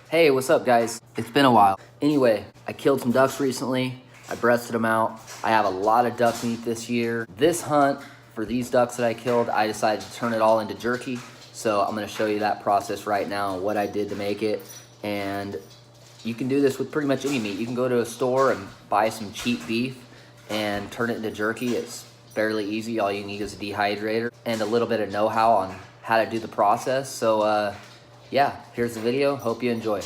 Hey, what's up guys? It's been a while. Anyway, I killed some ducks recently. I breasted them out. I have a lot of duck meat this year. This hunt, for these ducks that I killed, I decided to turn it all into jerky. So I'm gonna show you that process right now, what I did to make it. And you can do this with pretty much any meat. You can go to a store and buy some cheap beef and turn it into jerky. It's fairly easy. All you need is a dehydrator and a little bit of know-how on how to do the process. So yeah, here's the video. Hope you enjoy.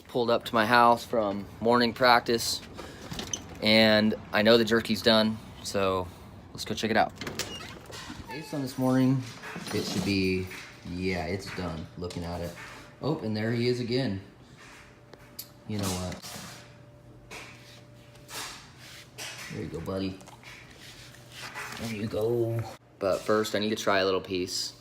Pulled up to my house from morning practice and I know the jerky's done, so let's go check it out. Based on this morning, it should be, yeah, it's done looking at it. Oh, and there he is again. You know what? There you go, buddy. There you go. But first I need to try a little piece.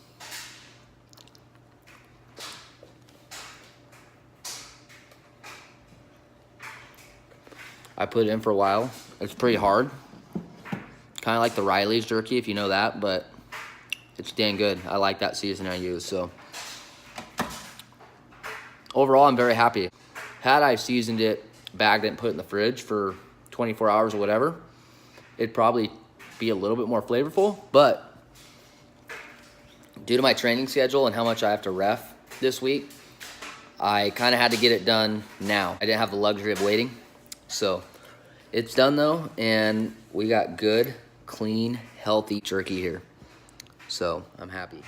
I put it in for a while. It's pretty hard. Kind of like the Riley's jerky, if you know that, but it's dang good. I like that seasoning I use, so. Overall, I'm very happy. Had I seasoned it, bagged it, and put it in the fridge for 24 hours or whatever, it'd probably be a little bit more flavorful, but due to my training schedule and how much I have to ref this week, I kind of had to get it done now. I didn't have the luxury of waiting. So it's done though, and we got good, clean, healthy jerky here. So I'm happy.